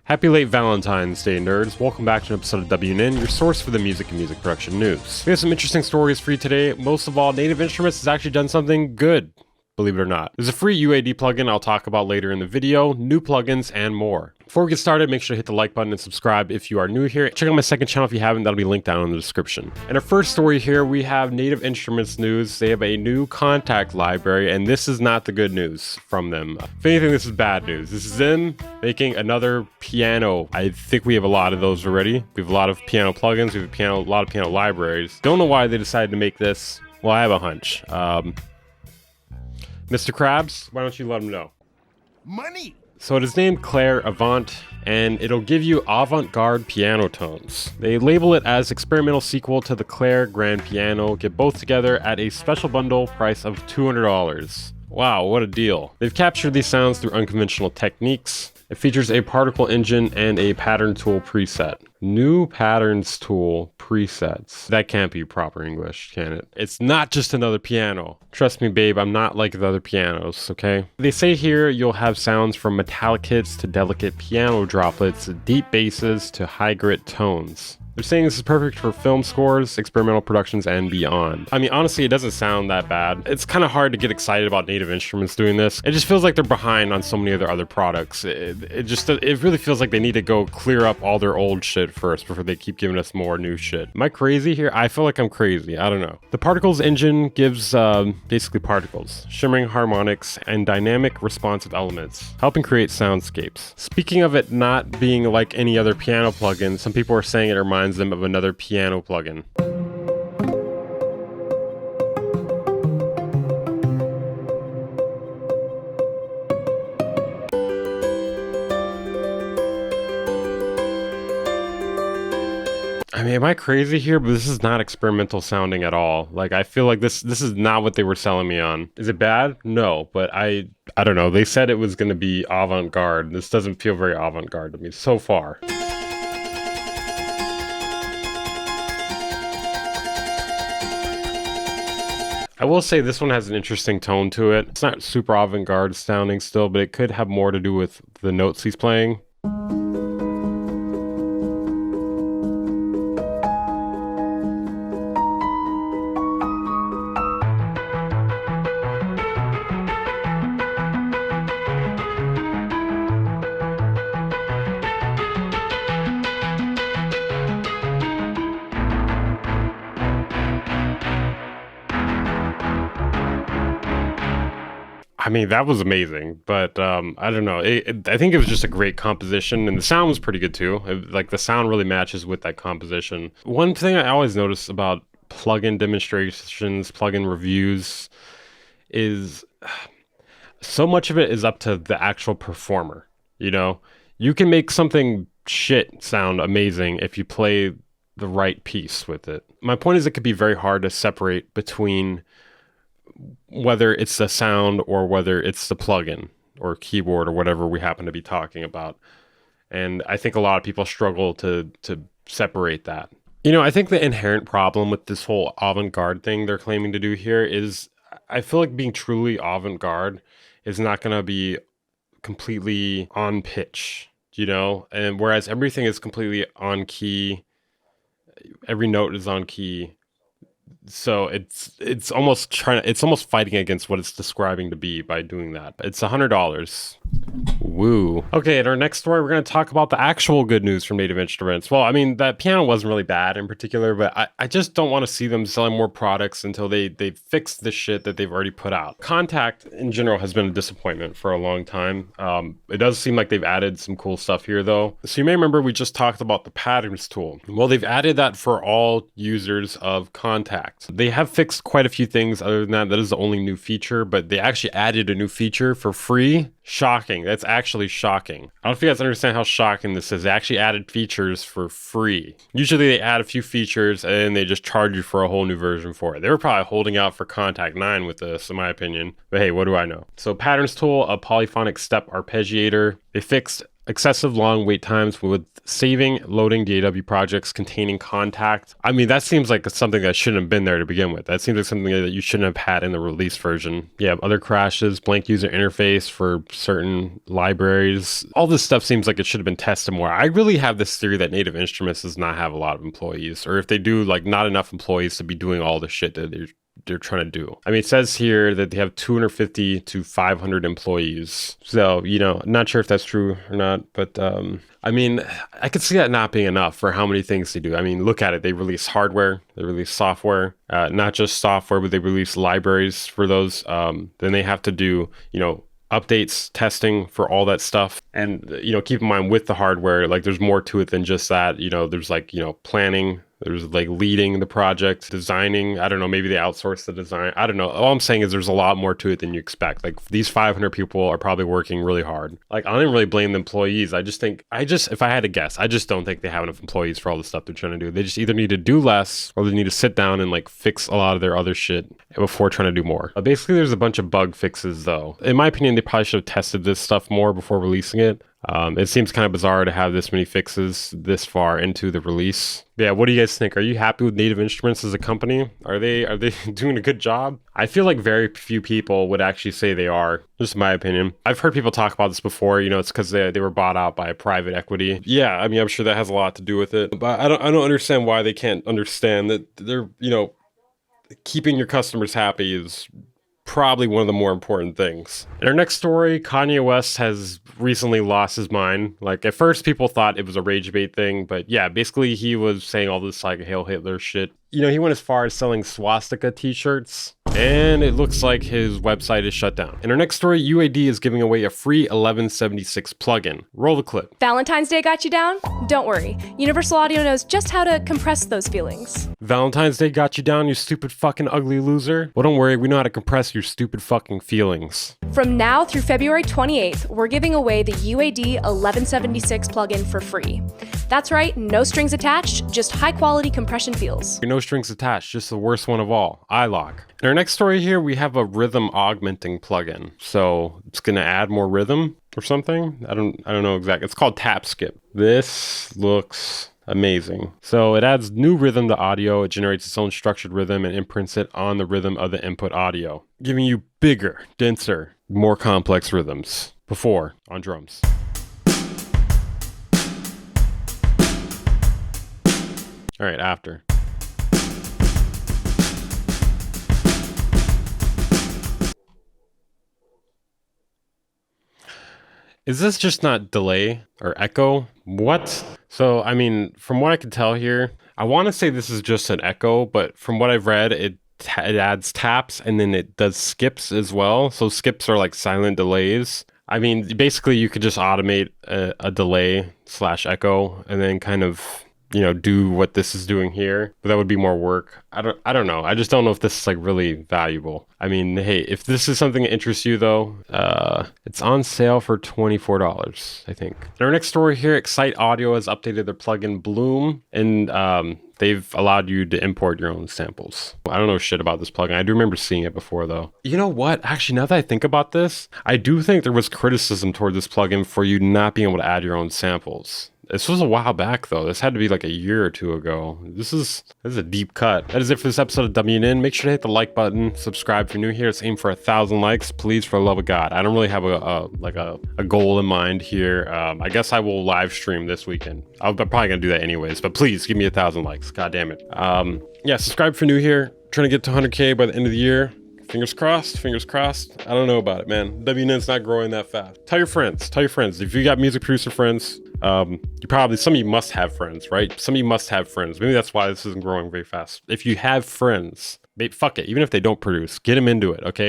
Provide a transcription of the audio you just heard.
Happy late Valentine's Day, nerds. Welcome back to an episode of WNN, your source for the music and music production news. We have some interesting stories for you today. Most of all, Native Instruments has actually done something good, believe it or not. There's a free UAD plugin I'll talk about later in the video, new plugins, and more. Before we get started, make sure to hit the like button and subscribe if you are new here. Check out my second channel if you haven't, that'll be linked down in the description. And our first story here, we have Native Instruments news. They have a new KONTAKT library, and this is not the good news from them. If anything, this is bad news. This is them making another piano. I think we have a lot of those already. We have a lot of piano plugins, we have a lot of piano libraries. Don't know why they decided to make this. Well, I have a hunch. Mr. Krabs, why don't you let him know? Money! So it is named Claire AVANT, and it'll give you avant-garde piano tones. They label it as experimental sequel to the Claire Grand Piano. Get both together at a special bundle price of $200. Wow, what a deal. They've captured these sounds through unconventional techniques. It features a particle engine and a pattern tool preset. New patterns tool presets. That can't be proper English, can it? It's not just another piano. Trust me, babe, I'm not like the other pianos, okay? They say here you'll have sounds from metallic hits to delicate piano droplets, deep basses to high grit tones. They're saying this is perfect for film scores, experimental productions, and beyond. I mean, honestly, it doesn't sound that bad. It's kind of hard to get excited about Native Instruments doing this. It just feels like they're behind on so many of their other products. It really feels like they need to go clear up all their old shit first before they keep giving us more new shit. Am I crazy here? I feel like I'm crazy. I don't know. The particles engine gives basically particles, shimmering harmonics, and dynamic responsive elements, helping create soundscapes. Speaking of it not being like any other piano plugin, some people are saying it reminds them of another piano plugin. I mean, am I crazy here? But this is not experimental sounding at all. Like, I feel like this is not what they were selling me on. Is it bad? No, but I don't know. They said it was going to be avant-garde. This doesn't feel very avant-garde to me so far. I will say this one has an interesting tone to it. It's not super avant-garde sounding still, but it could have more to do with the notes he's playing. I mean, that was amazing, but I don't know. I think it was just a great composition, and the sound was pretty good too. Like, the sound really matches with that composition. One thing I always notice about plugin demonstrations, plugin reviews, is so much of it is up to the actual performer. You know, you can make something shit sound amazing if you play the right piece with it. My point is, it could be very hard to separate between whether it's the sound or whether it's the plugin or keyboard or whatever we happen to be talking about. And I think a lot of people struggle to separate that. You know, I think the inherent problem with this whole avant-garde thing they're claiming to do here is, I feel like being truly avant-garde is not going to be completely on pitch, you know? And whereas everything is completely on key, every note is on key. So it's almost fighting against what it's describing to be by doing that. It's $100. Woo. Okay, in our next story, we're going to talk about the actual good news from Native Instruments. Well, I mean, that piano wasn't really bad in particular, but I just don't want to see them selling more products until they fix the shit that they've already put out. KONTAKT, in general, has been a disappointment for a long time. It does seem like they've added some cool stuff here, though. So you may remember we just talked about the patterns tool. Well, they've added that for all users of KONTAKT. They have fixed quite a few things other than that. That is the only new feature, but they actually added a new feature for free. Shocking. That's actually shocking. I don't know if you guys understand how shocking this is. They actually added features for free. Usually they add a few features and then they just charge you for a whole new version for it. They were probably holding out for KONTAKT 9 with this, in my opinion. But hey, what do I know? So patterns tool, a polyphonic step arpeggiator. They fixed excessive long wait times with saving loading DAW projects containing KONTAKT. I mean, that seems like something that shouldn't have been there to begin with. That seems like something that you shouldn't have had in the release version. Yeah, other crashes, blank user interface for certain libraries. All this stuff seems like it should have been tested more. I really have this theory that Native Instruments does not have a lot of employees, or if they do, like not enough employees to be doing all the shit that they're trying to do. I mean, it says here that they have 250 to 500 employees. So, you know, not sure if that's true or not, but I mean, I could see that not being enough for how many things they do. I mean, look at it. They release hardware, they release software, not just software, but they release libraries for those. Then they have to do, you know, updates, testing for all that stuff. And, you know, keep in mind with the hardware, like there's more to it than just that. You know, there's like, you know, planning, there's like leading the project, designing. I don't know, maybe they outsource the design. I don't know. All I'm saying is there's a lot more to it than you expect. Like these 500 people are probably working really hard. Like I don't really blame the employees. If I had to guess, I just don't think they have enough employees for all the stuff they're trying to do. They just either need to do less or they need to sit down and like fix a lot of their other shit before trying to do more. Basically, there's a bunch of bug fixes though. In my opinion, they probably should have tested this stuff more before releasing it. It seems kind of bizarre to have this many fixes this far into the release. Yeah, what do you guys think? Are you happy with Native Instruments as a company? Are they doing a good job? I feel like very few people would actually say they are, just my opinion. I've heard people talk about this before, you know, it's because they were bought out by private equity. Yeah, I mean, I'm sure that has a lot to do with it. But I don't understand why they can't understand that they're, you know, keeping your customers happy is probably one of the more important things. In our next story, Kanye West has recently lost his mind. Like at first people thought it was a rage bait thing, but yeah, basically he was saying all this like Hail Hitler shit. You know, he went as far as selling swastika t-shirts, and it looks like his website is shut down. In our next story, UAD is giving away a free 1176 plugin. Roll the clip. Valentine's Day got you down? Don't worry. Universal Audio knows just how to compress those feelings. Valentine's Day got you down, you stupid fucking ugly loser? Well, don't worry, we know how to compress your stupid fucking feelings. From now through February 28th, we're giving away the UAD 1176 plugin for free. That's right, no strings attached, just high-quality compression feels. No strings attached, just the worst one of all, iLok. In our next story here, we have a rhythm augmenting plugin. So it's gonna add more rhythm or something. I don't know exactly. It's called Tap Skip. This looks amazing. So it adds new rhythm to audio. It generates its own structured rhythm and imprints it on the rhythm of the input audio, giving you bigger, denser, more complex rhythms. Before on drums. All right, after. Is this just not delay or echo? What? So, I mean, from what I can tell here, I want to say this is just an echo, but from what I've read, it adds taps and then it does skips as well. So skips are like silent delays. I mean, basically you could just automate a delay / echo and then kind of, you know, do what this is doing here, but that would be more work. I don't know. I just don't know if this is like really valuable. I mean, hey, if this is something that interests you though, it's on sale for $24, I think. In our next story here, Excite Audio has updated their plugin Bloom, and they've allowed you to import your own samples. I don't know shit about this plugin. I do remember seeing it before though. You know what? Actually, now that I think about this, I do think there was criticism toward this plugin for you not being able to add your own samples. This was a while back though. This had to be like a year or two ago. This is a deep cut. That is it for this episode of WNN. Make sure to hit the like button, subscribe if you're new here. Let's aim for 1,000 likes, please, for the love of God. I don't really have a goal in mind here. I guess I will live stream this weekend. I'm probably gonna do that anyways, but please give me 1,000 likes. God damn it. Yeah, subscribe if you're new here. Trying to get to 100K by the end of the year. Fingers crossed, fingers crossed. I don't know about it, man. WNN's not growing that fast. Tell your friends. If you got music producer friends, some of you must have friends, right? Some of you must have friends. Maybe that's why this isn't growing very fast. If you have friends, fuck it. Even if they don't produce, get them into it, okay?